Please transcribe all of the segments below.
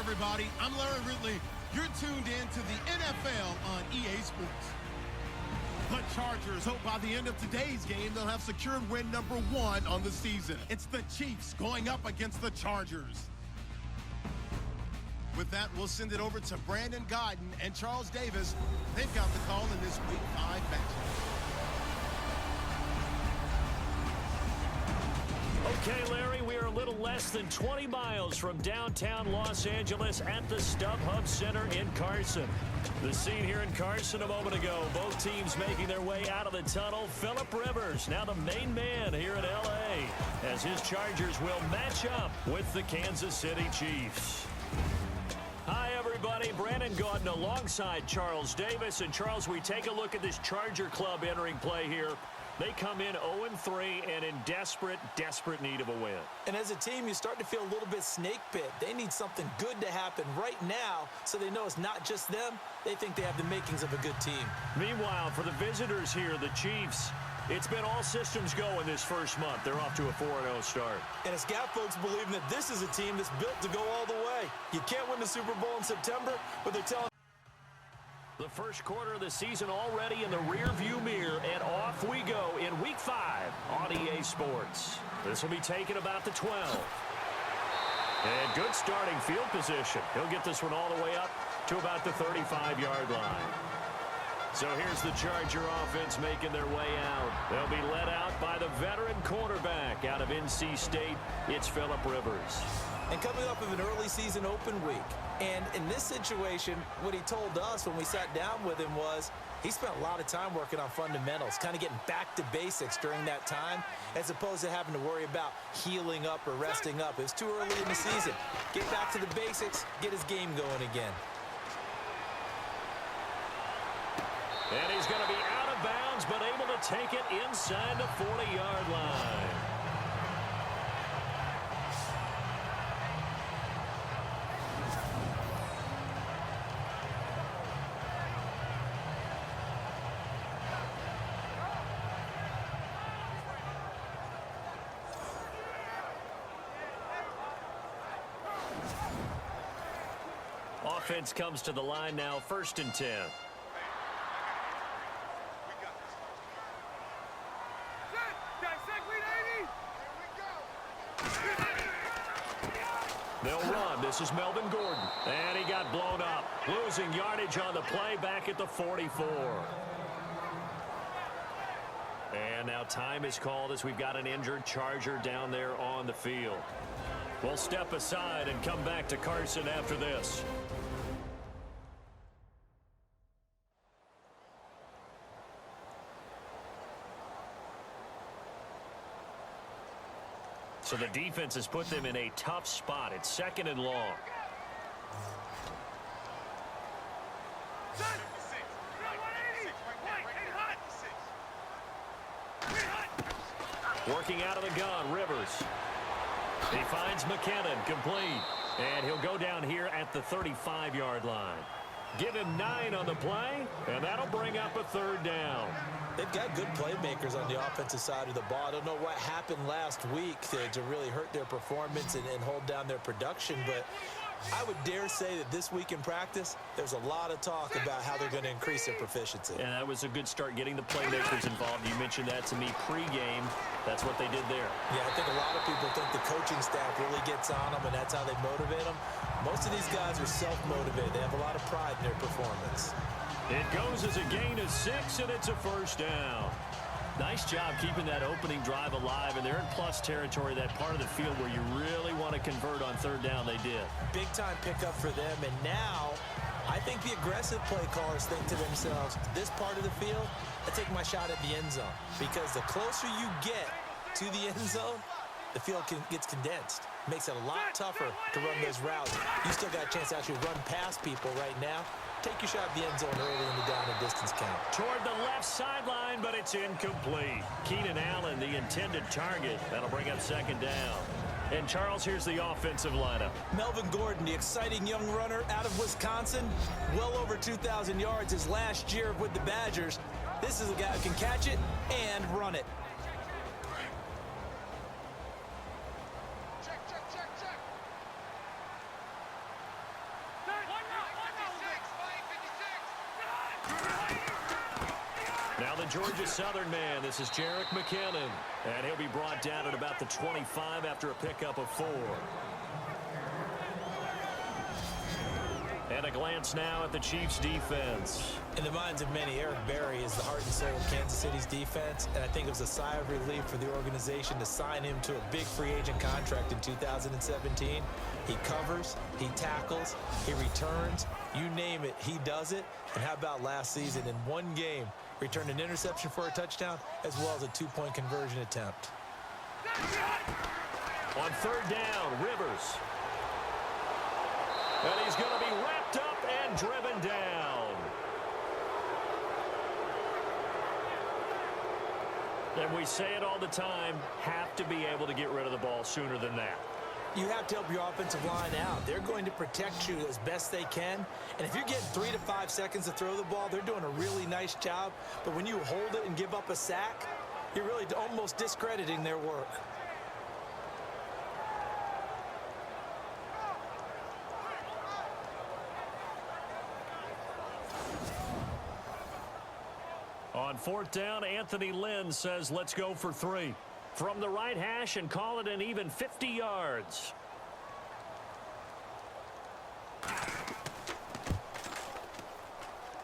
everybody. I'm Larry Ridley. You're tuned in to the NFL on EA Sports. The Chargers hope by the end of today's game they'll have secured win number 1 on the season. It's the Chiefs going up against the Chargers. With that, we'll send it over to Brandon Gaudin and Charles Davis. They've got the call in this Week 5 matchup. Okay, Larry, we are a little less than 20 miles from downtown Los Angeles at the StubHub Center in Carson. The scene here in Carson a moment ago, both teams making their way out of the tunnel. Phillip Rivers, now the main man here in L.A., as his Chargers will match up with the Kansas City Chiefs. Hi, everybody. Brandon Gaudin alongside Charles Davis. And, Charles, we take a look at this Charger club entering play here. They come in 0-3 and in desperate, desperate need of a win. And as a team, you start to feel a little bit snake bit. They need something good to happen right now so they know it's not just them. They think they have the makings of a good team. Meanwhile, for the visitors here, the Chiefs, it's been all systems go in this first month. They're off to a 4-0 start. And it's got folks believing that this is a team that's built to go all the way. You can't win the Super Bowl in September, but they're telling. The first quarter of the season already in the rearview mirror, and off we go in Week 5 on EA Sports. This will be taken about the 12. And good starting field position. He'll get this one all the way up to about the 35-yard line. So here's the Charger offense making their way out. They'll be led out by the veteran quarterback out of NC State. It's Phillip Rivers. And coming up with an early season open week. And in this situation, what he told us when we sat down with him was he spent a lot of time working on fundamentals, kind of getting back to basics during that time, as opposed to having to worry about healing up or resting up. It was too early in the season. Get back to the basics, get his game going again. And he's going to be out of bounds, but able to take it inside the 40-yard line. Offense comes to the line now, 1st and 10. They'll run. This is Melvin Gordon. And he got blown up. Losing yardage on the play back at the 44. And now time is called as we've got an injured Charger down there on the field. We'll step aside and come back to Carson after this. So the defense has put them in a tough spot. It's 2nd and long. Working out of the gun, Rivers. He finds McKinnon, complete. And he'll go down here at the 35-yard line. Give him 9 on the play, and that'll bring up a 3rd down. They've got good playmakers on the offensive side of the ball. I don't know what happened last week to really hurt their performance and hold down their production, but I would dare say that this week in practice, there's a lot of talk about how they're going to increase their proficiency. And that was a good start getting the playmakers involved. You mentioned that to me pregame. That's what they did there. Yeah, I think a lot of people think the coaching staff really gets on them, and that's how they motivate them. Most of these guys are self-motivated. They have a lot of pride in their performance. It goes as a gain of 6, and it's a 1st down. Nice job keeping that opening drive alive, and they're in plus territory, that part of the field where you really want to convert on 3rd down. They did. Big-time pickup for them, and now I think the aggressive play callers think to themselves, this part of the field, I take my shot at the end zone, because the closer you get to the end zone, the field gets condensed. Makes it a lot tougher to run those routes. You still got a chance to actually run past people right now. Take your shot at the end zone early in the down and distance count. Toward the left sideline, but it's incomplete. Keenan Allen, the intended target. That'll bring up 2nd down. And, Charles, here's the offensive lineup. Melvin Gordon, the exciting young runner out of Wisconsin. Well over 2,000 yards his last year with the Badgers. This is a guy who can catch it and run it. the Georgia Southern man, this is Jerick McKinnon. And he'll be brought down at about the 25 after a pickup of 4. And a glance now at the Chiefs' defense. In the minds of many, Eric Berry is the heart and soul of Kansas City's defense, and I think it was a sigh of relief for the organization to sign him to a big free agent contract in 2017. He covers, he tackles, he returns, you name it, he does it. And how about last season in one game, returned an interception for a touchdown as well as a 2-point conversion attempt. On third down, Rivers. And he's going to be wrapped up and driven down. And we say it all the time, have to be able to get rid of the ball sooner than that. You have to help your offensive line out. They're going to protect you as best they can. And if you're getting 3 to 5 seconds to throw the ball, they're doing a really nice job. But when you hold it and give up a sack, you're really almost discrediting their work. On fourth down, Anthony Lynn says, let's go for 3. From the right hash and call it an even 50 yards.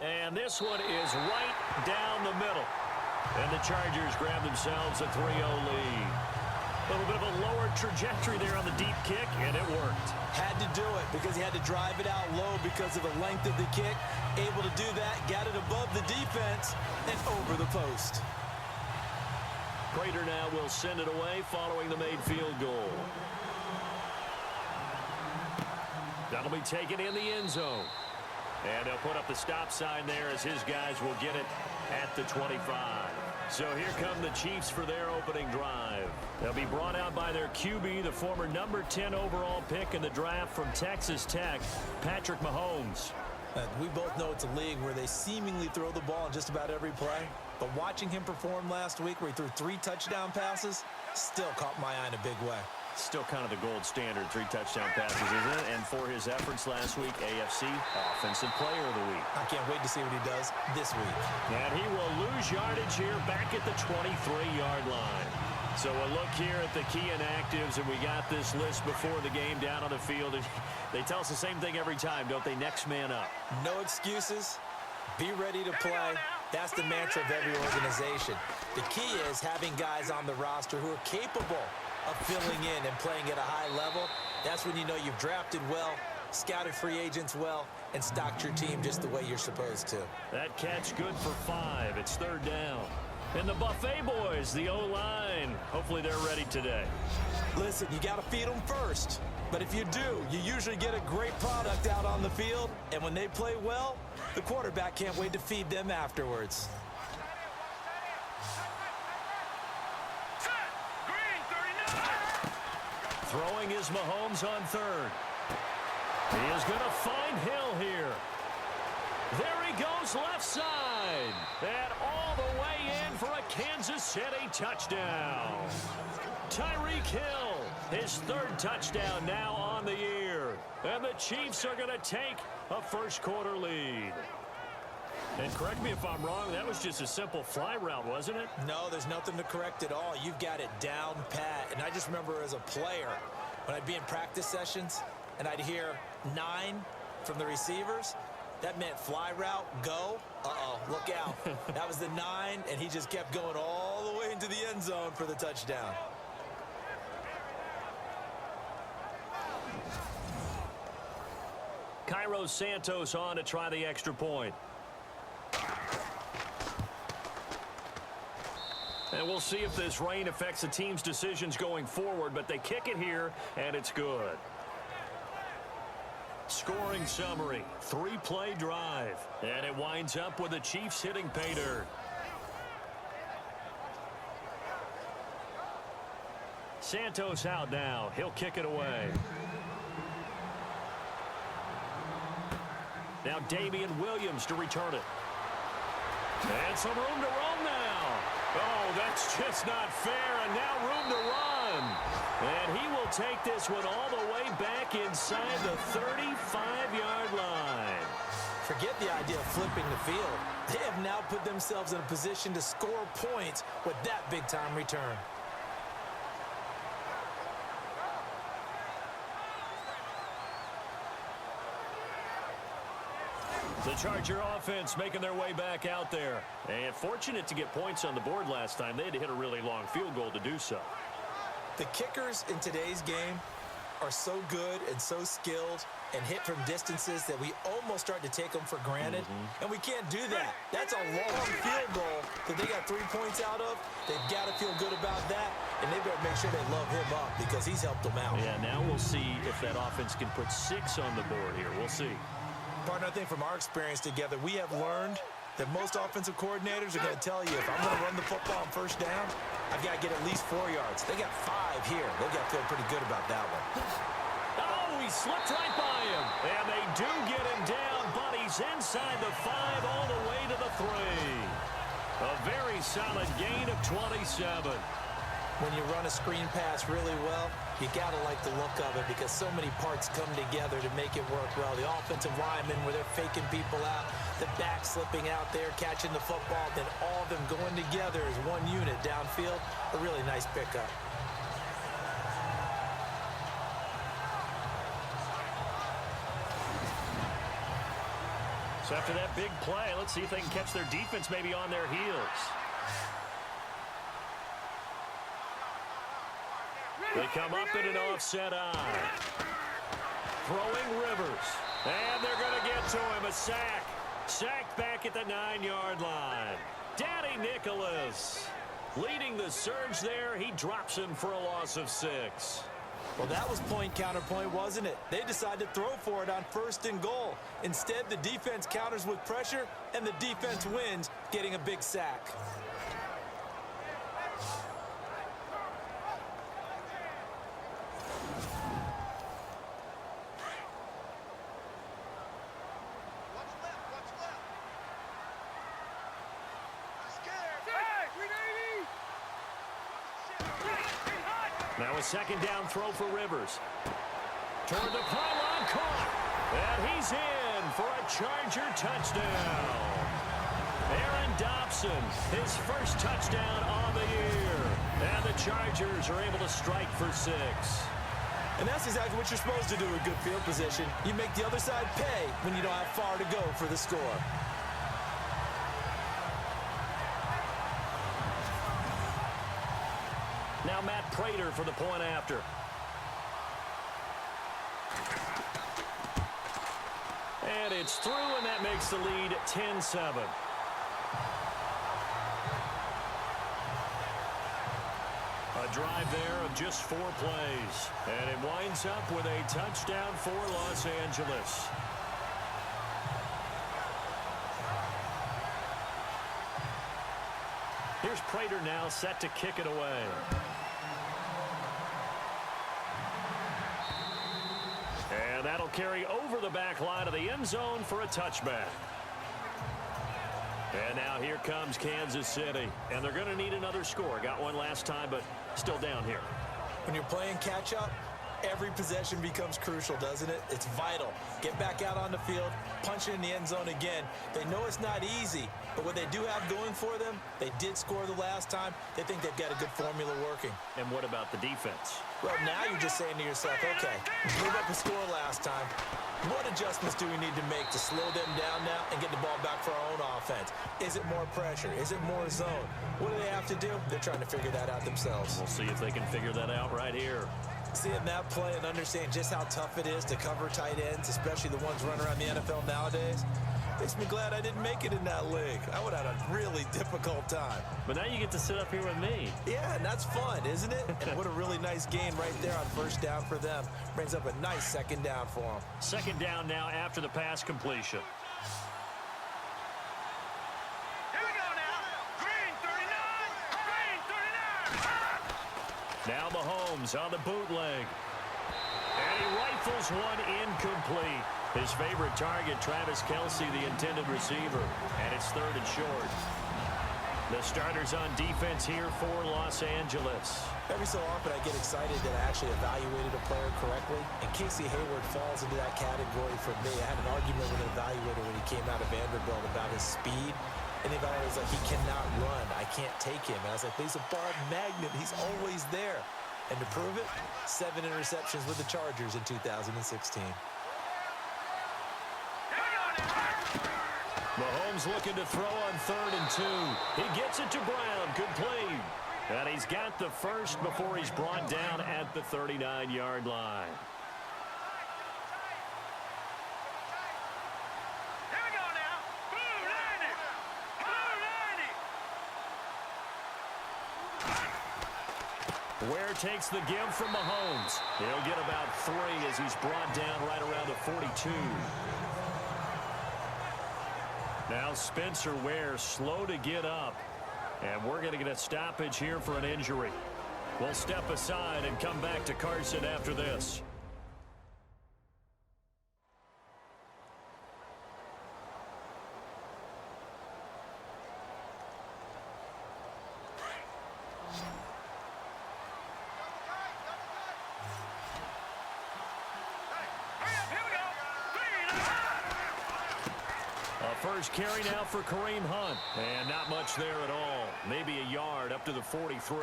And this one is right down the middle. And the Chargers grab themselves a 3-0 lead. A little bit of a lower trajectory there on the deep kick, and it worked. Had to do it because he had to drive it out low because of the length of the kick. Able to do that, got it above the defense, and over the post. Prater now will send it away following the made field goal. That'll be taken in the end zone. And they'll put up the stop sign there as his guys will get it at the 25. So here come the Chiefs for their opening drive. They'll be brought out by their QB, the former number 10 overall pick in the draft from Texas Tech, Patrick Mahomes. We both know it's a league where they seemingly throw the ball in just about every play. But watching him perform last week where he threw 3 touchdown passes still caught my eye in a big way. Still kind of the gold standard, 3 touchdown passes, isn't it? And for his efforts last week, AFC Offensive Player of the Week. I can't wait to see what he does this week. And he will lose yardage here back at the 23-yard line. So a look here at the key inactives, and we got this list before the game down on the field. They tell us the same thing every time, don't they? Next man up. No excuses. Be ready to play. That's the mantra of every organization. The key is having guys on the roster who are capable of filling in and playing at a high level. That's when you know you've drafted well, scouted free agents well, and stocked your team just the way you're supposed to. That catch good for 5. It's third down. And the Buffet boys, the O-line, hopefully they're ready today. Listen, you got to feed them first. But if you do, you usually get a great product out on the field. And when they play well, the quarterback can't wait to feed them afterwards. Throwing is Mahomes on third. He is going to find Hill here. There he goes left side. And all the way in for a Kansas City touchdown. Tyreek Hill, his 3rd touchdown now on the year. And the Chiefs are going to take a first-quarter lead. And correct me if I'm wrong, that was just a simple fly route, wasn't it? No, there's nothing to correct at all. You've got it down pat. And I just remember as a player, when I'd be in practice sessions and I'd hear 9 from the receivers, that meant fly route, go. Uh-oh, look out. That was the 9, and he just kept going all the way into the end zone for the touchdown. Cairo Santos on to try the extra point. And we'll see if this rain affects the team's decisions going forward, but they kick it here, and it's good. Scoring summary, 3-play drive, and it winds up with the Chiefs hitting pay dirt. Santos out now. He'll kick it away. Now Damian Williams to return it. And some room to roam now. Oh, that's just not fair, and now room to run. And he will take this one all the way back inside the 35-yard line. get the idea of flipping the field. They have now put themselves in a position to score points with that big-time return. The Charger offense making their way back out there. And fortunate to get points on the board last time. They had to hit a really long field goal to do so. The kickers in today's game are so good and so skilled and hit from distances that we almost start to take them for granted. And we can't do that. That's a long field goal that they got 3 points out of. They've got to feel good about that, and they better make sure they love him up because he's helped them out. Yeah, now we'll see if that offense can put 6 on the board here. We'll see. Partner, I think from our experience together, we have learned that most offensive coordinators are going to tell you, if I'm going to run the football on first down, I've got to get at least 4 yards. They got 5 here. They've got to feel pretty good about that one. Oh, he slipped right by him. And they do get him down, but he's inside the 5 all the way to the 3. A very solid gain of 27. When you run a screen pass really well, you got to like the look of it because so many parts come together to make it work well. The offensive linemen where they're faking people out, the back slipping out there, catching the football, then all of them going together as one unit downfield. A really nice pickup. So after that big play, let's see if they can catch their defense maybe on their heels. They come up in an offset eye. Throwing Rivers. And they're going to get to him. A sack. Sacked back at the 9-yard line. Danny Nicholas leading the surge there. He drops him for a loss of 6. Well, that was point counterpoint, wasn't it? They decided to throw for it on 1st and goal. Instead, the defense counters with pressure, and the defense wins, getting a big sack. Now a 2nd down throw for Rivers. Toward the pylon, caught. And he's in for a Charger touchdown. Aaron Dobson, his first touchdown on the year. And the Chargers are able to strike for 6. And that's exactly what you're supposed to do in good field position. You make the other side pay when you don't have far to go for the score. Now Matt Prater for the point after. And it's through, and that makes the lead 10-7. A drive there of just 4 plays. And it winds up with a touchdown for Los Angeles. Here's Prater now set to kick it away. And that'll carry over the back line of the end zone for a touchback. And now here comes Kansas City. And they're going to need another score. Got one last time, but still down here. When you're playing catch-up, every possession becomes crucial, doesn't it? It's vital. Get back out on the field, punch it in the end zone again. They know it's not easy, but what they do have going for them, they did score the last time. They think they've got a good formula working. And what about the defense? Well, now you're just saying to yourself, okay, we gave up a score last time. What adjustments do we need to make to slow them down now and get the ball back for our own offense? Is it more pressure? Is it more zone? What do they have to do? They're trying to figure that out themselves. We'll see if they can figure that out right here. Seeing that play and understand just how tough it is to cover tight ends, especially the ones running around the NFL nowadays, makes me glad I didn't make it in that league. I would have had a really difficult time. But now you get to sit up here with me. Yeah, and that's fun, isn't it? And what a really nice gain right there on 1st down for them. Brings up a nice 2nd down for them. 2nd down now after the pass completion. Here we go now. Green 39. Now Mahomes on the bootleg. And he rifles one incomplete. His favorite target, Travis Kelce, the intended receiver. And it's 3rd and short. The starters on defense here for Los Angeles. Every so often I get excited that I actually evaluated a player correctly, and Casey Hayward falls into that category for me. I had an argument with an evaluator when he came out of Vanderbilt about his speed, and the evaluator was like, he cannot run. I can't take him. And I was like, but he's a ball magnet. He's always there. And to prove it, 7 interceptions with the Chargers in 2016. Mahomes looking to throw on 3rd and 2. He gets it to Brown. Good play. And he's got the first before he's brought down at the 39-yard line. Here we go now. Blue 90. Blue 90. Ware takes the give from Mahomes. He'll get about 3 as he's brought down right around the 42. Now Spencer Ware slow to get up. And we're going to get a stoppage here for an injury. We'll step aside and come back to Carson after this. First carry now for Kareem Hunt. And not much there at all. Maybe a yard up to the 43.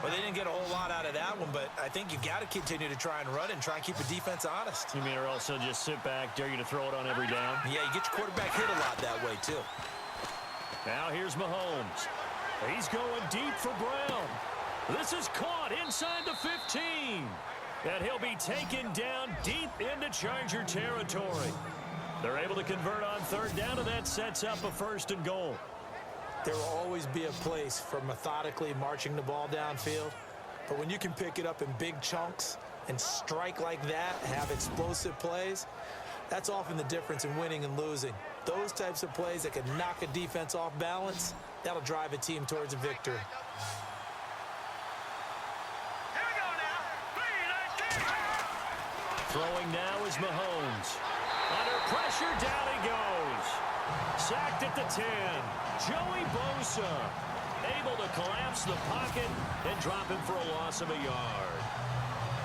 Well, they didn't get a whole lot out of that one, but I think you got to continue to try and run and try and keep the defense honest. You mean or also just sit back, dare you to throw it on every down? Yeah, you get your quarterback hit a lot that way, too. Now here's Mahomes. He's going deep for Brown. This is caught inside the 15. And he'll be taken down deep into Charger territory. They're able to convert on 3rd down, and that sets up a 1st and goal. There will always be a place for methodically marching the ball downfield. But when you can pick it up in big chunks and strike like that, have explosive plays, that's often the difference in winning and losing. Those types of plays that can knock a defense off balance, that'll drive a team towards a victory. Here we go now. 3-19. Throwing now is Mahomes. Under pressure, down he goes. Sacked at the 10. Joey Bosa able to collapse the pocket and drop him for a loss of a yard.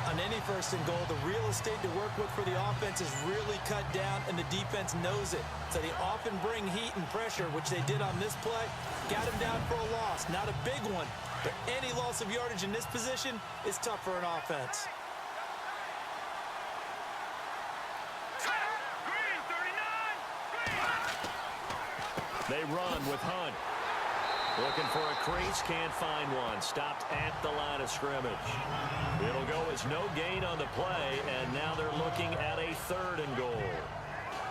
On any 1st and goal, the real estate to work with for the offense is really cut down, and the defense knows it. So they often bring heat and pressure, which they did on this play. Got him down for a loss. Not a big one, but any loss of yardage in this position is tough for an offense. They run with Hunt. Looking for a crease, can't find one. Stopped at the line of scrimmage. It'll go as no gain on the play, and now they're looking at a 3rd and goal.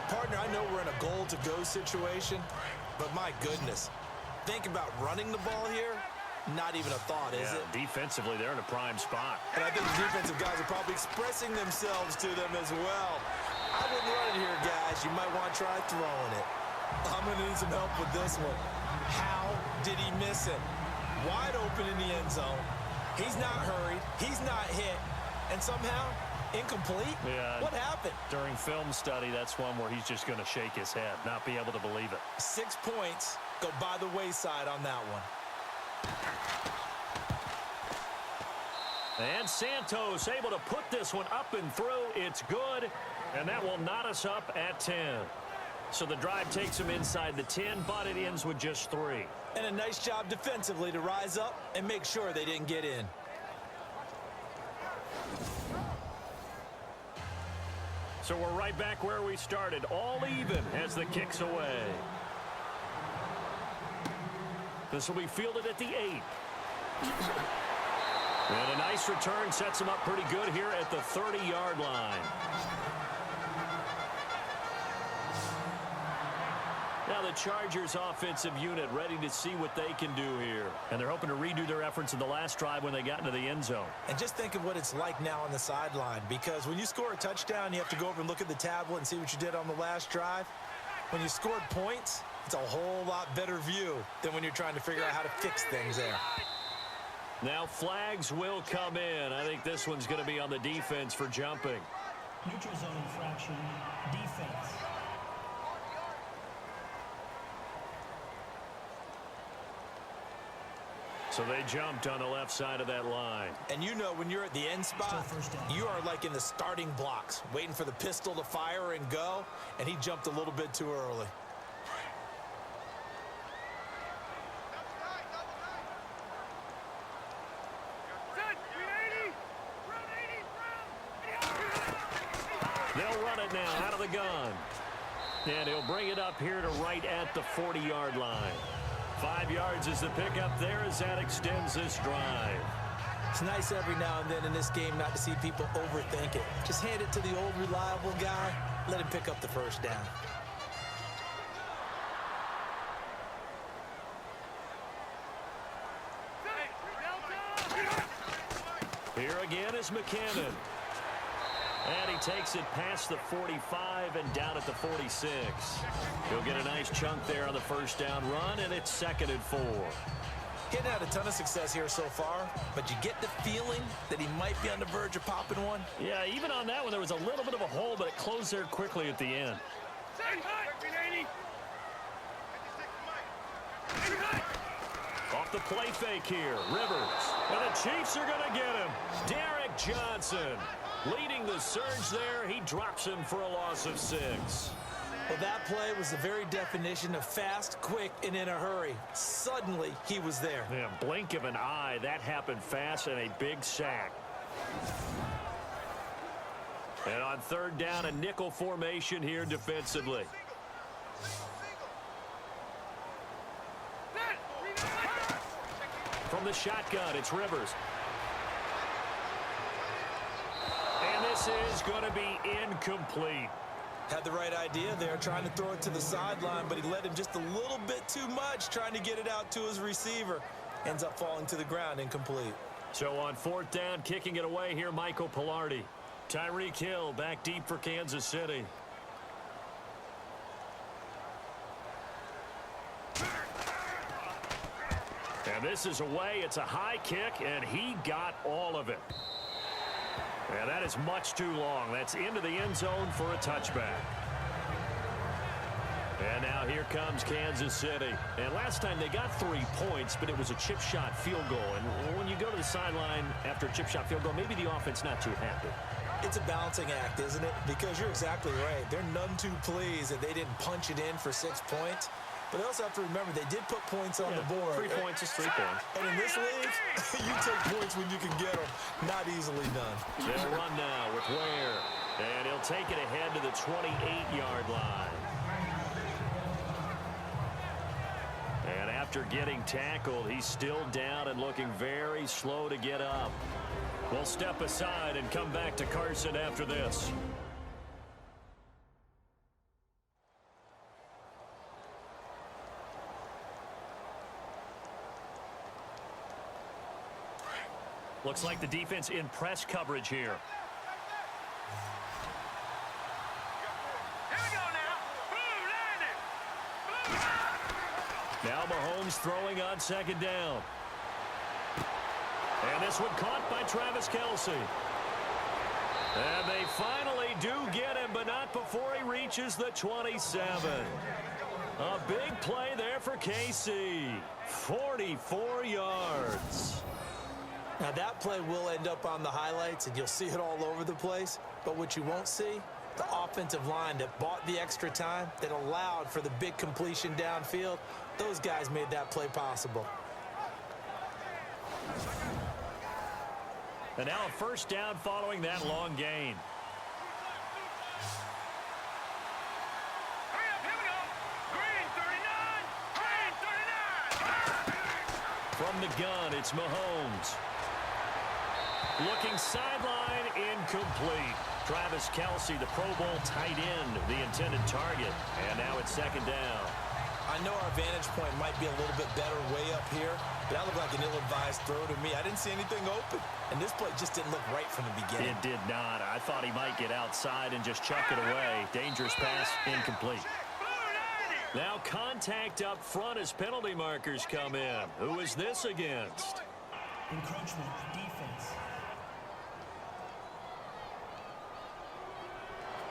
Partner, I know we're in a goal-to-go situation, but my goodness, think about running the ball here. Not even a thought, is it? Defensively, they're in a prime spot. And I think the defensive guys are probably expressing themselves to them as well. I wouldn't run it here, guys. You might want to try throwing it. I'm going to need some help with this one. How did he miss it? Wide open in the end zone. He's not hurried. He's not hit. And somehow, incomplete? Yeah. What happened? During film study, that's one where he's just going to shake his head, not be able to believe it. 6 points go by the wayside on that one. And Santos able to put this one up and through. It's good, and that will knot us up at 10. So the drive takes him inside the 10, but it ends with just 3. And a nice job defensively to rise up and make sure they didn't get in. So we're right back where we started, all even as the kick's away. This will be fielded at the 8. And a nice return sets him up pretty good here at the 30-yard line. Now the Chargers offensive unit ready to see what they can do here. And they're hoping to redo their efforts in the last drive when they got into the end zone. And just think of what it's like now on the sideline, because when you score a touchdown, you have to go over and look at the tablet and see what you did on the last drive. When you scored points, it's a whole lot better view than when you're trying to figure out how to fix things there. Now flags will come in. I think this one's going to be on the defense for jumping. Neutral zone infraction, defense. So they jumped on the left side of that line. And you know when you're at the end spot, you are like in the starting blocks, waiting for the pistol to fire and go, and he jumped a little bit too early. They'll run it now out of the gun. And he'll bring it up here to right at the 40-yard line. 5 yards is the pickup there as that extends this drive. It's nice every now and then in this game not to see people overthink it. Just hand it to the old reliable guy. Let him pick up the first down. Here again is McKinnon. And he takes it past the 45 and down at the 46. He'll get a nice chunk there on the first down run, and it's 2nd and 4. Getting had a ton of success here so far, but you get the feeling that he might be on the verge of popping one. Yeah, even on that one, there was a little bit of a hole, but it closed there quickly at the end. Off the play fake here, Rivers. And the Chiefs are going to get him. Derek Johnson leading the surge there. He drops him for a loss of 6. Well, that play was the very definition of fast, quick, and in a hurry. Suddenly, he was there. Yeah, blink of an eye. That happened fast and a big sack. And on 3rd down, a nickel formation here defensively. From the shotgun, it's Rivers. And this is going to be incomplete. Had the right idea there, trying to throw it to the sideline, but he led him just a little bit too much, trying to get it out to his receiver. Ends up falling to the ground, incomplete. So on 4th down, kicking it away here, Michael Pilardi. Tyreek Hill back deep for Kansas City. And this is away. It's a high kick, and he got all of it. And that is much too long. That's into the end zone for a touchback. And now here comes Kansas City. And last time they got 3 points, but it was a chip shot field goal. And when you go to the sideline after a chip shot field goal, maybe the offense not too happy. It's a balancing act, isn't it? Because you're exactly right. They're none too pleased that they didn't punch it in for 6 points. But they also have to remember they did put points on the board. 3 points is 3 points. And in this league, you take points when you can get them. Not easily done. They'll run now with Ware. And he'll take it ahead to the 28-yard line. And after getting tackled, he's still down and looking very slow to get up. We'll step aside and come back to Carson after this. Looks like the defense in press coverage here. Here we go now. Boom, landed. Now Mahomes throwing on 2nd down. And this one caught by Travis Kelce. And they finally do get him, but not before he reaches the 27. A big play there for KC. 44 yards. Now, that play will end up on the highlights, and you'll see it all over the place. But what you won't see, the offensive line that bought the extra time, that allowed for the big completion downfield, those guys made that play possible. And now a 1st down following that long gain. Hurry up, here we go. Green 39. Green 39. From the gun, it's Mahomes. Looking sideline, incomplete. Travis Kelce, the Pro Bowl tight end, the intended target. And now it's 2nd down. I know our vantage point might be a little bit better way up here, but that looked like an ill-advised throw to me. I didn't see anything open, and this play just didn't look right from the beginning. It did not. I thought he might get outside and just chuck it away. Dangerous pass, incomplete. Now contact up front as penalty markers come in. Who is this against? Encroachment, defense.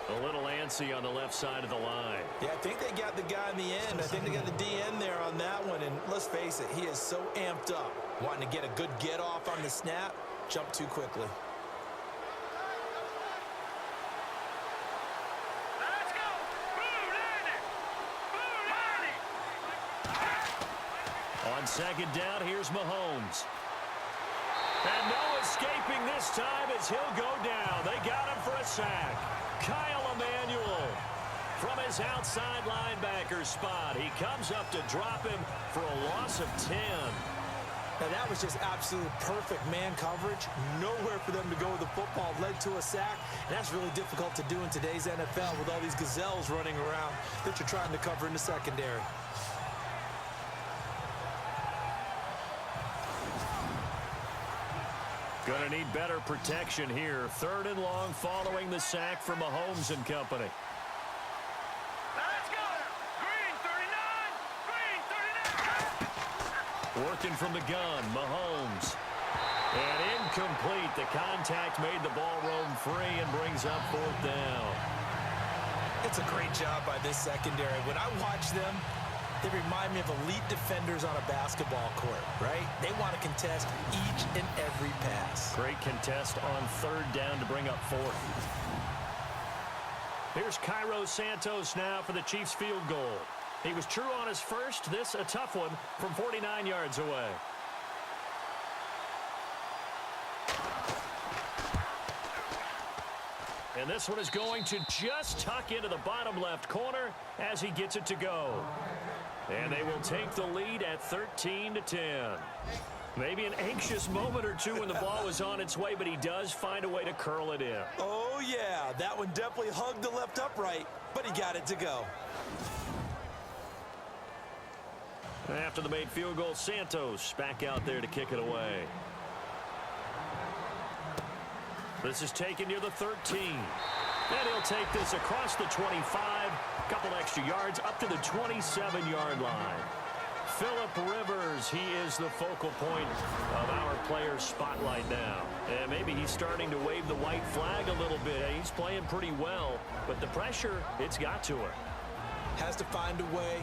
A little antsy on the left side of the line. Yeah, I think they got the guy in the end. I think they got the DN there on that one, and let's face it, he is so amped up Wanting to get a good get off on the snap, jump too quickly. Let's go. Blue landing. Blue landing. On second down, here's Mahomes. And no escaping this time as he'll go down. They got him for a sack. Kyle Emanuel from his outside linebacker spot. He comes up to drop him for a loss of 10. Now, that was just absolute perfect man coverage. Nowhere for them to go with the football. Led to a sack. And that's really difficult to do in today's NFL with all these gazelles running around that you're trying to cover in the secondary. Going to need better protection here. 3rd and long following the sack from Mahomes and company. Let's go. Green 39. Green 39. Working from the gun, Mahomes. And incomplete. The contact made the ball roam free and brings up 4th down. It's a great job by this secondary. When I watch them, they remind me of elite defenders on a basketball court, right? They want to contest each and every pass. Great contest on 3rd down to bring up 4th. Here's Cairo Santos now for the Chiefs field goal. He was true on his first. This a tough one from 49 yards away. And this one is going to just tuck into the bottom left corner as he gets it to go. And they will take the lead at 13-10. Maybe an anxious moment or two when the ball was on its way, but he does find a way to curl it in. Oh, yeah. That one definitely hugged the left upright, but he got it to go. After the made field goal, Santos back out there to kick it away. This is taken near the 13. And he'll take this across the 25. Couple extra yards up to the 27-yard line. Phillip Rivers, he is the focal point of our player's spotlight now. And maybe he's starting to wave the white flag a little bit. He's playing pretty well, but the pressure, it's got to her. Has to find a way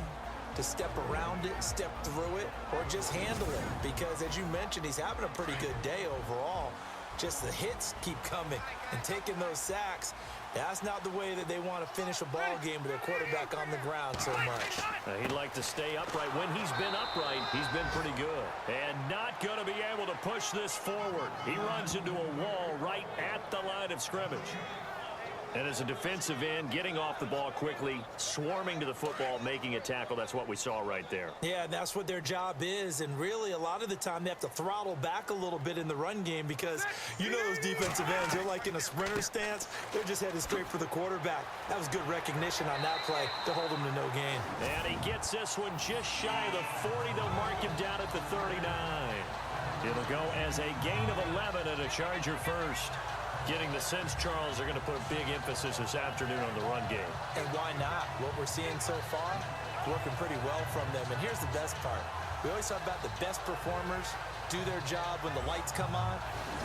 to step around it, step through it, or just handle it. Because, as you mentioned, he's having a pretty good day overall. Just the hits keep coming and taking those sacks. That's not the way that they want to finish a ball game with their quarterback on the ground so much. He'd like to stay upright. When he's been upright, he's been pretty good. And not going to be able to push this forward. He runs into a wall right at the line of scrimmage. And as a defensive end, getting off the ball quickly, swarming to the football, making a tackle, that's what we saw right there. Yeah, that's what their job is. And really, a lot of the time, they have to throttle back a little bit in the run game because you know those defensive ends, they're like in a sprinter stance. They're just headed straight for the quarterback. That was good recognition on that play to hold him to no gain. And he gets this one just shy of the 40. They'll mark him down at the 39. It'll go as a gain of 11 and a Charger first. Getting the sense Charles are going to put a big emphasis this afternoon on the run game. And why not? What we're seeing so far, working pretty well from them. And here's the best part. We always talk about the best performers do their job when the lights come on.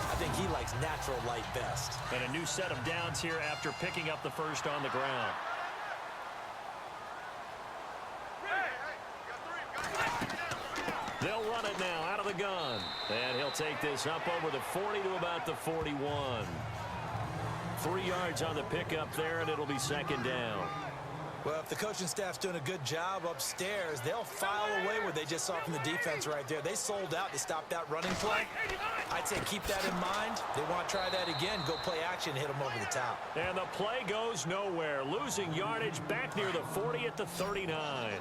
I think he likes natural light best. And a new set of downs here after picking up the first on the ground. They'll run it now out of the gun. And he'll take this up over the 40 to about the 41. 3 yards on the pickup there, and it'll be second down. Well, if the coaching staff's doing a good job upstairs, they'll file away what they just saw from the defense right there. They sold out to stop that running play. I'd say keep that in mind. They want to try that again. Go play action, hit them over the top. And the play goes nowhere. Losing yardage back near the 40 at the 39.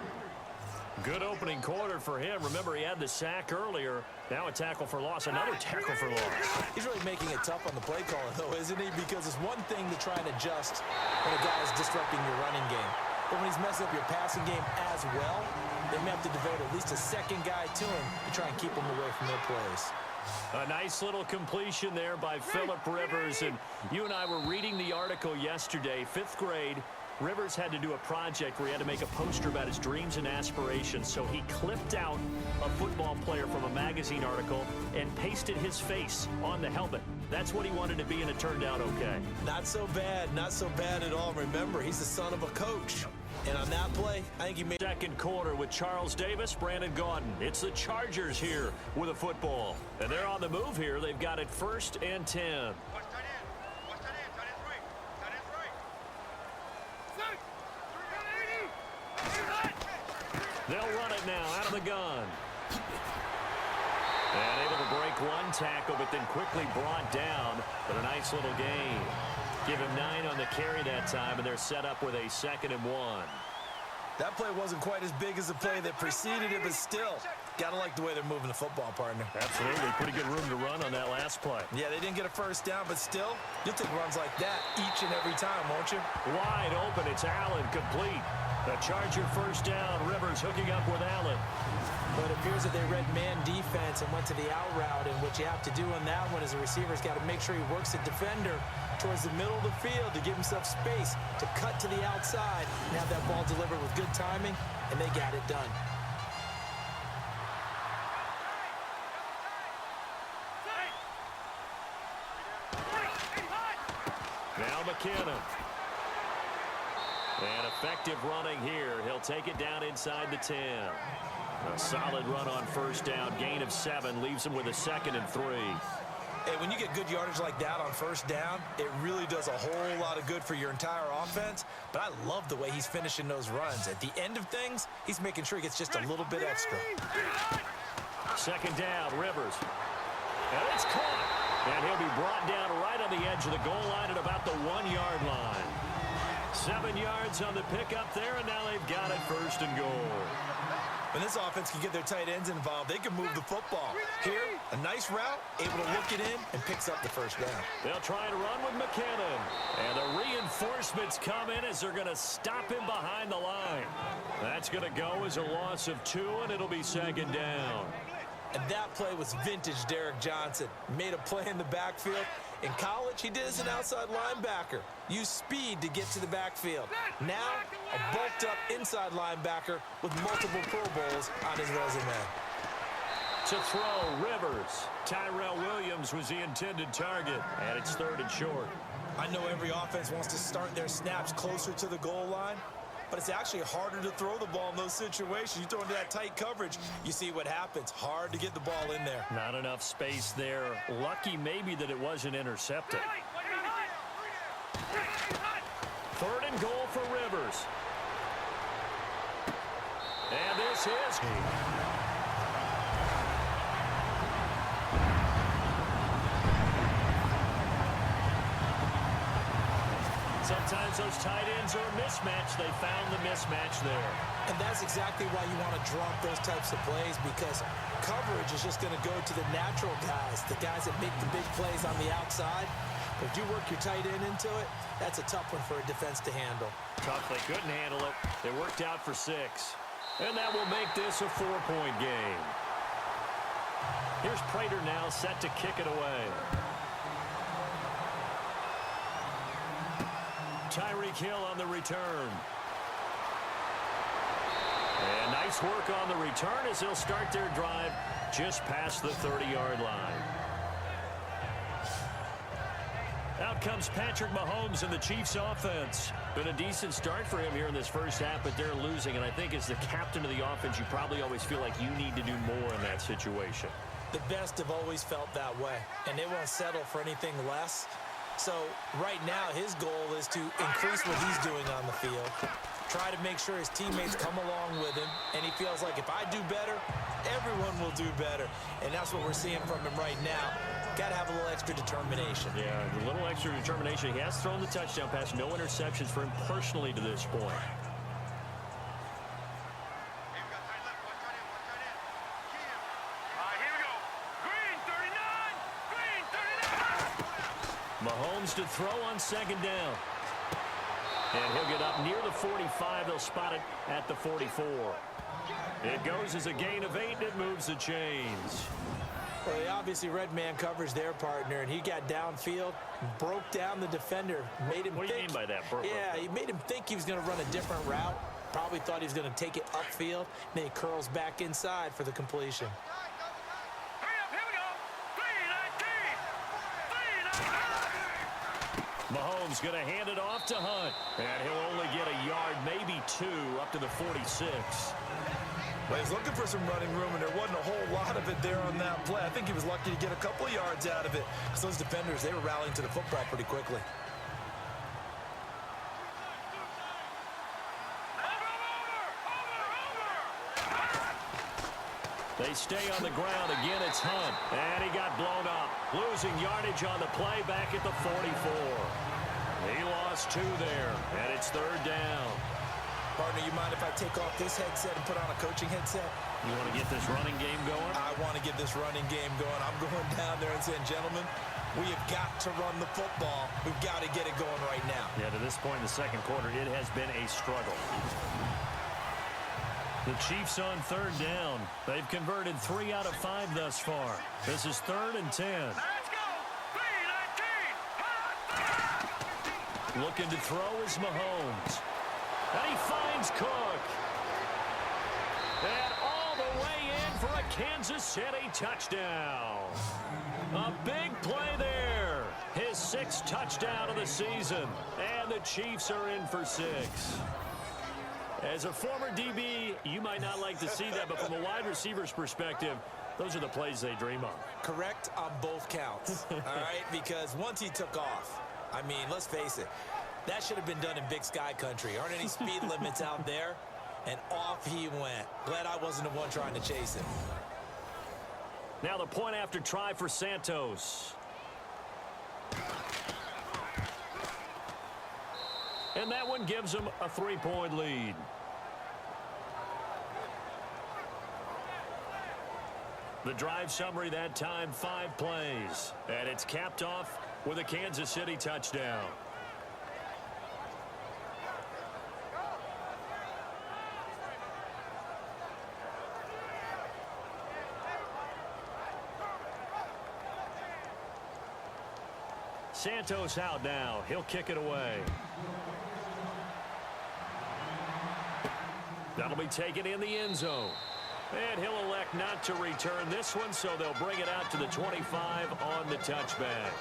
Good opening quarter for him. Remember, he had the sack earlier. Now a tackle for loss. Another tackle for loss. He's really making it tough on the play caller, though, isn't he? Because it's one thing to try and adjust when a guy is disrupting your running game. But when he's messing up your passing game as well, they may have to devote at least a second guy to him to try and keep him away from their plays. A nice little completion there by Phillip Rivers. And you and I were reading the article yesterday, 5th grade. Rivers had to do a project where he had to make a poster about his dreams and aspirations, so he clipped out a football player from a magazine article and pasted his face on the helmet. That's what he wanted to be, and it turned out okay. Not so bad at all. Remember, he's the son of a coach. And on that play, I think he made... Second quarter with Charles Davis, Brandon Gaudin. It's the Chargers here with a football. And they're on the move here. They've got it 1st and 10. Watch tight end. Watch tight end. Tight end's right. Tight end's right. They'll run it now out of the gun. And able to break one tackle, but then quickly brought down. But a nice little gain. Give him 9 on the carry that time, and they're set up with a 2nd and 1. That play wasn't quite as big as the play that preceded it, but still, gotta like the way they're moving the football, partner. Absolutely. Pretty good room to run on that last play. Yeah, they didn't get a first down, but still, you'll take runs like that each and every time, won't you? Wide open. It's Allen, complete. The Charger first down. Rivers hooking up with Allen. But it appears that they read man defense and went to the out route, and what you have to do on that one is the receiver's got to make sure he works the defender towards the middle of the field to give himself space to cut to the outside and have that ball delivered with good timing, and they got it done. Now McKinnon. And effective running here. He'll take it down inside the 10. A solid run on first down. Gain of 7 leaves him with a 2nd and 3. Hey, when you get good yardage like that on first down, it really does a whole lot of good for your entire offense. But I love the way he's finishing those runs. At the end of things, he's making sure he gets just a little bit extra. 2nd down, Rivers. And it's caught. And he'll be brought down right on the edge of the goal line at about the 1-yard line. 7 yards on the pickup there, and now they've got it 1st and goal. When this offense can get their tight ends involved, they can move the football. Here, a nice route, able to look it in, and picks up the first down. They'll try and run with McKinnon. And the reinforcements come in as they're going to stop him behind the line. That's going to go as a loss of 2, and it'll be 2nd down. And that play was vintage Derek Johnson. Made a play in the backfield. In college, he did as an outside linebacker. Used speed to get to the backfield. Now, a bulked-up inside linebacker with multiple Pro Bowls on his resume. To throw, Rivers. Tyrell Williams was the intended target, and it's 3rd and short. I know every offense wants to start their snaps closer to the goal line, but it's actually harder to throw the ball in those situations. You throw into that tight coverage, you see what happens. Hard to get the ball in there. Not enough space there. Lucky maybe that it wasn't intercepted. 3rd and goal for Rivers. And this is... Sometimes those tight ends are a mismatch. They found the mismatch there. And that's exactly why you want to drop those types of plays, because coverage is just going to go to the natural guys, the guys that make the big plays on the outside. But if you work your tight end into it, that's a tough one for a defense to handle. Tough. They couldn't handle it. They worked out for 6. And that will make this a 4-point game. Here's Prater now set to kick it away. Tyreek Hill on the return. And nice work on the return as they'll start their drive just past the 30-yard line. Out comes Patrick Mahomes and the Chiefs offense. Been a decent start for him here in this first half, but they're losing. And I think as the captain of the offense, you probably always feel like you need to do more in that situation. The best have always felt that way, and they won't settle for anything less. So right now his goal is to increase what he's doing on the field, try to make sure his teammates come along with him, and he feels like if I do better, everyone will do better. And that's what we're seeing from him right now. Got to have a little extra determination. Yeah, a little extra determination. He has thrown the touchdown pass. No interceptions for him personally to this point. Mahomes to throw on 2nd down. And he'll get up near the 45. They'll spot it at the 44. It goes as a gain of 8, and it moves the chains. Well, they obviously read man coverage their partner, and he got downfield, broke down the defender, made him What do you mean by that, Burke? Yeah, he made him think he was going to run a different route. Probably thought he was going to take it upfield. Then he curls back inside for the completion. Mahomes going to hand it off to Hunt. And he'll only get a yard, maybe 2, up to the 46. Well, he's looking for some running room, and there wasn't a whole lot of it there on that play. I think he was lucky to get a couple of yards out of it, because those defenders, they were rallying to the football pretty quickly. They stay on the ground. Again, it's Hunt. And he got blown up. Losing yardage on the play back at the 44. He lost 2 there, and it's 3rd down. Partner, you mind if I take off this headset and put on a coaching headset? You want to get this running game going? I want to get this running game going. I'm going down there and saying, gentlemen, we have got to run the football. We've got to get it going right now. Yeah, to this point in the second quarter, it has been a struggle. The Chiefs on 3rd down. They've converted 3 out of 5 thus far. This is 3rd and 10. Let's go! B-19! Looking to throw is Mahomes. And he finds Cook. And all the way in for a Kansas City touchdown. A big play there. His 6th touchdown of the season. And the Chiefs are in for 6. As a former DB, you might not like to see that, but from a wide receiver's perspective, those are the plays they dream of. Correct on both counts, all right? Because once he took off, I mean, let's face it, that should have been done in Big Sky country. Aren't any speed limits out there? And off he went. Glad I wasn't the one trying to chase him. Now the point after try for Santos. And that one gives them a 3-point lead. The drive summary that time, 5 plays. And it's capped off with a Kansas City touchdown. Santos out now. He'll kick it away. That'll be taken in the end zone. And he'll elect not to return this one, so they'll bring it out to the 25 on the touchback.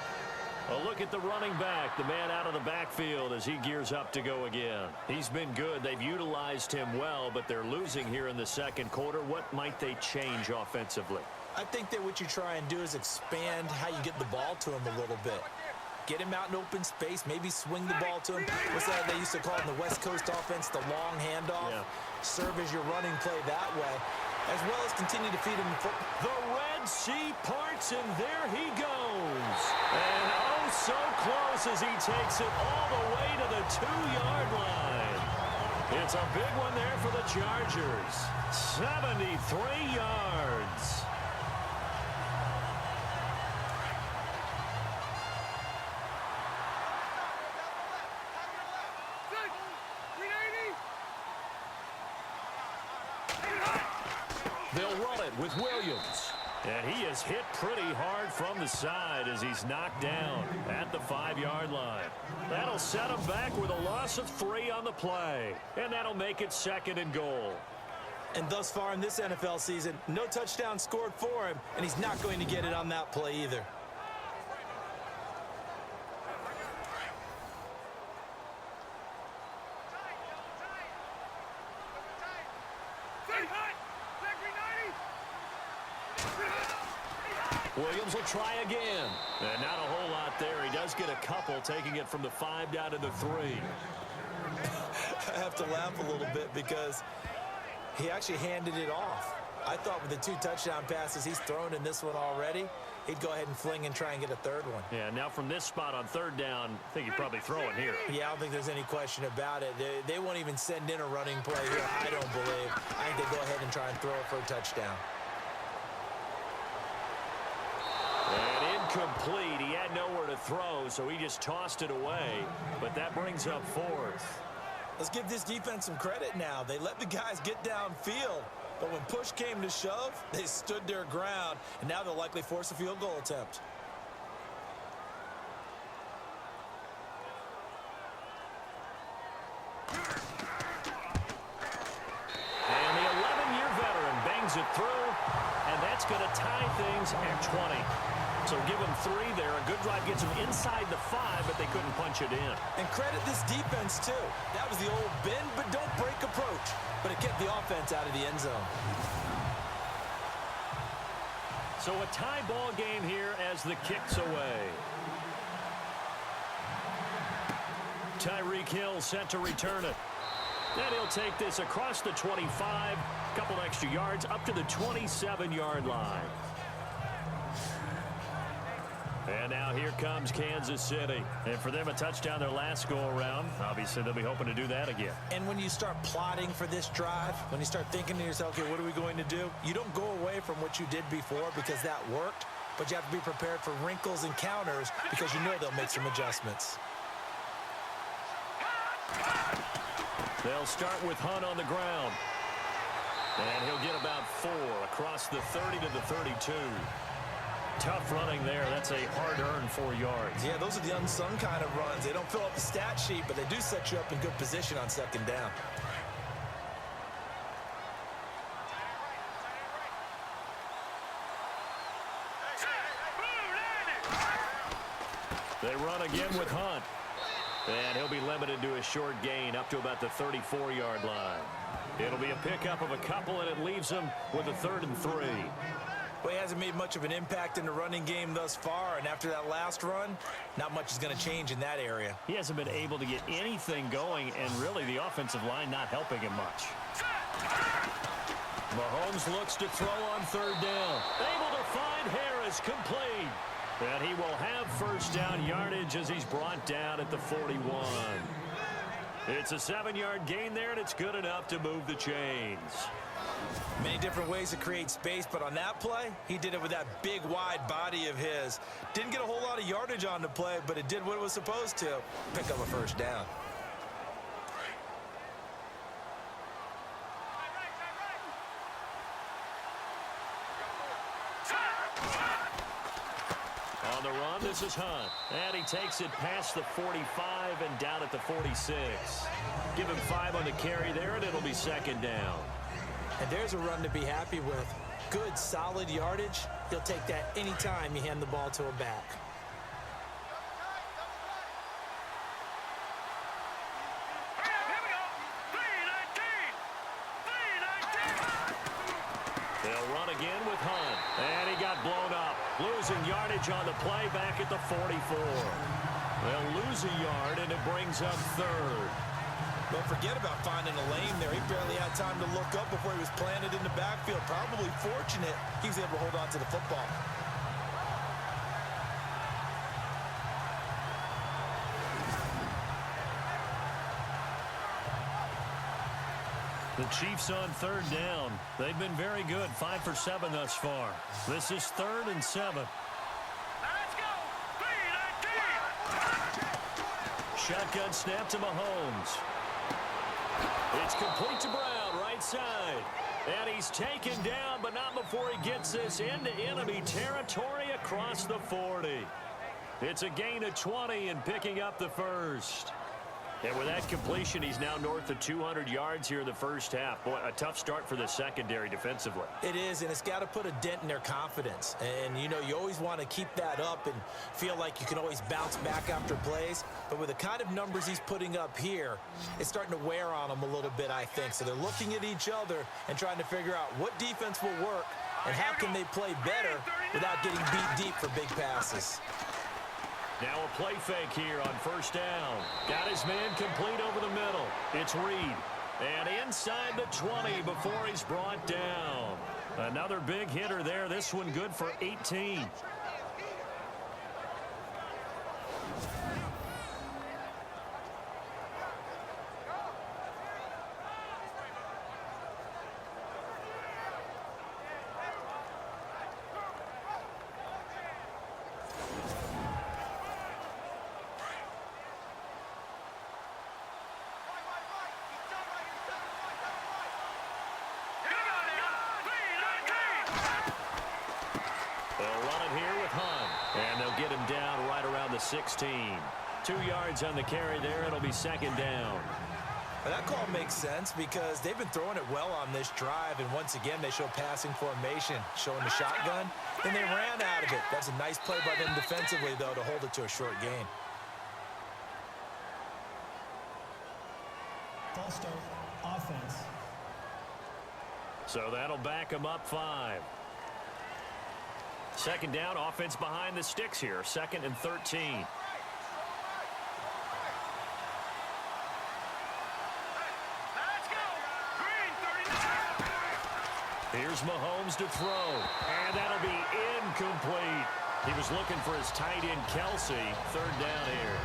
A look at the running back, the man out of the backfield as he gears up to go again. He's been good. They've utilized him well, but they're losing here in the second quarter. What might they change offensively? I think that what you try and do is expand how you get the ball to him a little bit. Get him out in open space, maybe swing the ball to him. What's that they used to call in the West Coast offense, the long handoff? Yeah. Serve as your running play that way, as well as continue to feed him the football. The Red Sea parts, and there he goes. And oh, so close as he takes it all the way to the 2-yard line. It's a big one there for the Chargers. 73 yards. They'll run it with Williams. And he is hit pretty hard from the side as he's knocked down at the 5-yard line. That'll set him back with a loss of 3 on the play. And that'll make it 2nd and goal. And thus far in this NFL season, no touchdown scored for him, and he's not going to get it on that play either. Williams will try again. And not a whole lot there. He does get a couple, taking it from the 5 down to the 3. I have to laugh a little bit because he actually handed it off. I thought with the 2 touchdown passes he's thrown in this one already, he'd go ahead and fling and try and get a 3rd one. Yeah, now from this spot on 3rd down, I think he'd probably throw it here. Yeah, I don't think there's any question about it. They won't even send in a running play here, I don't believe. I think they go ahead and try and throw it for a touchdown. And incomplete. He had nowhere to throw, so he just tossed it away. But that brings up 4th. Let's give this defense some credit now. They let the guys get downfield. But when push came to shove, they stood their ground, and now they'll likely force a field goal attempt. And the 11-year veteran bangs it through, and that's going to tie things at 20. So give them 3 there. A good drive gets them inside the 5, but they couldn't punch it in. And credit this defense, too. That was the old bend but don't break approach, but it kept the offense out of the end zone. So a tie ball game here as the kick's away. Tyreek Hill set to return it. And he'll take this across the 25, a couple extra yards up to the 27-yard line. And now here comes Kansas City. And for them, a touchdown their last go-around. Obviously, they'll be hoping to do that again. And when you start plotting for this drive, when you start thinking to yourself, okay, what are we going to do? You don't go away from what you did before because that worked, but you have to be prepared for wrinkles and counters because you know they'll make some adjustments. They'll start with Hunt on the ground. And he'll get about 4 across the 30 to the 32. Tough running there. That's a hard-earned 4 yards. Yeah, those are the unsung kind of runs. They don't fill up the stat sheet, but they do set you up in good position on second down. They run again with Hunt. And he'll be limited to a short gain up to about the 34-yard line. It'll be a pickup of a couple, and it leaves him with a 3rd and 3. Well, he hasn't made much of an impact in the running game thus far, and after that last run, not much is going to change in that area. He hasn't been able to get anything going, and really the offensive line not helping him much. Mahomes looks to throw on 3rd down. Able to find Harris, complete. And he will have first down yardage as he's brought down at the 41. It's a 7-yard gain there, and it's good enough to move the chains. Many different ways to create space, but on that play, he did it with that big, wide body of his. Didn't get a whole lot of yardage on the play, but it did what it was supposed to. Pick up a first down. On the run, this is Hunt. And he takes it past the 45 and down at the 46. Give him 5 on the carry there, and it'll be second down. And there's a run to be happy with. Good, solid yardage. He'll take that anytime you hand the ball to a back. They'll run again with Hunt. And he got blown up. Losing yardage on the play back at the 44. They'll lose a yard, and it brings up 3rd. Don't forget about finding a lane there. He barely had time to look up before he was planted in the backfield. Probably fortunate he was able to hold on to the football. The Chiefs on 3rd down. They've been very good, 5 for 7 thus far. This is 3rd and 7. Let's go! 3-19! Shotgun snap to Mahomes. It's complete to Brown, right side. And he's taken down, but not before he gets this into enemy territory across the 40. It's a gain of 20 and picking up the first. And with that completion, he's now north of 200 yards here in the first half. Boy, a tough start for the secondary defensively. It is, and it's got to put a dent in their confidence. And, you know, you always want to keep that up and feel like you can always bounce back after plays. But with the kind of numbers he's putting up here, it's starting to wear on them a little bit, I think. So they're looking at each other and trying to figure out what defense will work and how can they play better without getting beat deep for big passes. Now a play fake here on first down. Got his man complete over the middle. It's Reed. And inside the 20 before he's brought down. Another big hitter there. This one good for 18. get him down right around the 16. 2 yards on the carry there. It'll be second down. Well, that call makes sense because they've been throwing it well on this drive, and once again, they show passing formation, showing the shotgun. Then they ran out of it. That's a nice play by them defensively, though, to hold it to a short gain. False start, offense. So that'll back them up 5. Second down, offense behind the sticks here. 2nd and 13. Here's Mahomes to throw, and that'll be incomplete. He was looking for his tight end, Kelsey. 3rd down here.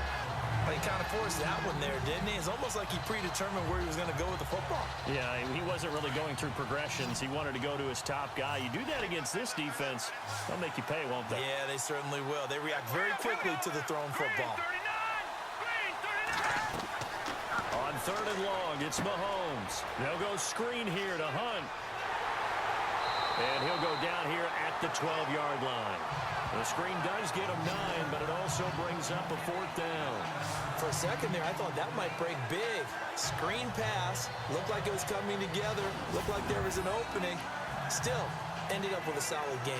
Well, he kind of forced that one there, didn't he? It's almost like he predetermined where he was going to go with the football. Yeah, he wasn't really going through progressions. He wanted to go to his top guy. You do that against this defense, they'll make you pay, won't they? Yeah, they certainly will. They react very quickly to the thrown football. On 3rd and long, it's Mahomes. They'll go screen here to Hunt. And he'll go down here at the 12-yard line. The screen does get him 9, but it also brings up a 4th down. For a second there, I thought that might break big. Screen pass. Looked like it was coming together. Looked like there was an opening. Still, ended up with a solid game.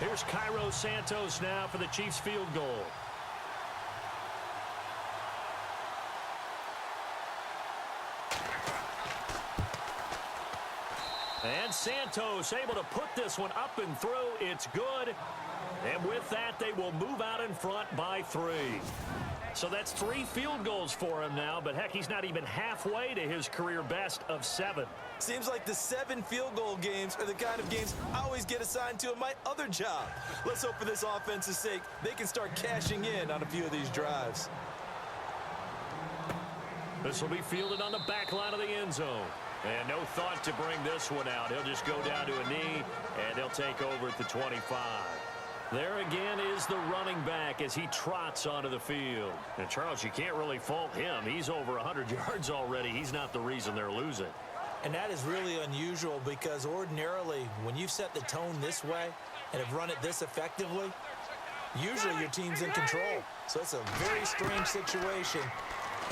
Here's Cairo Santos now for the Chiefs field goal. And Santos able to put this one up and through. It's good. And with that, they will move out in front by 3. So that's 3 field goals for him now, but heck, he's not even halfway to his career best of 7. Seems like the 7 field goal games are the kind of games I always get assigned to in my other job. Let's hope for this offense's sake they can start cashing in on a few of these drives. This will be fielded on the back line of the end zone. And no thought to bring this one out. He'll just go down to a knee, and he'll take over at the 25. There again is the running back as he trots onto the field. And, Charles, you can't really fault him. He's over 100 yards already. He's not the reason they're losing. And that is really unusual because ordinarily when you've set the tone this way and have run it this effectively, usually your team's in control. So it's a very strange situation.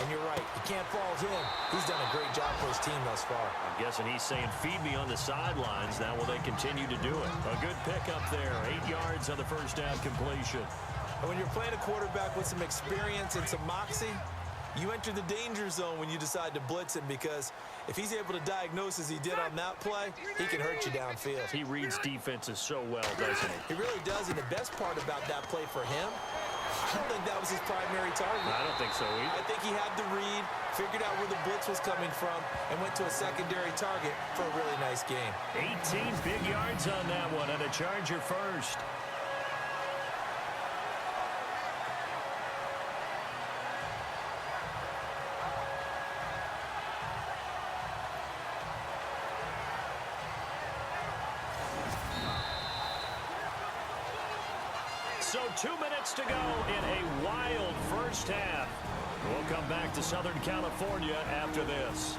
And you're right, you can't fault him. He's done a great job for his team thus far. I'm guessing he's saying, feed me on the sidelines. Now will they continue to do it? A good pickup there. 8 yards on the first down completion. And when you're playing a quarterback with some experience and some moxie, you enter the danger zone when you decide to blitz him because if he's able to diagnose as he did on that play, he can hurt you downfield. He reads defenses so well, doesn't he? He really does, and the best part about that play for him, I don't think that was his primary target. I don't think so either. I think he had the read, figured out where the blitz was coming from, and went to a secondary target for a really nice game. 18 big yards on that one, and a Charger first. So 2 minutes to go in a wild first half. We'll come back to Southern California after this.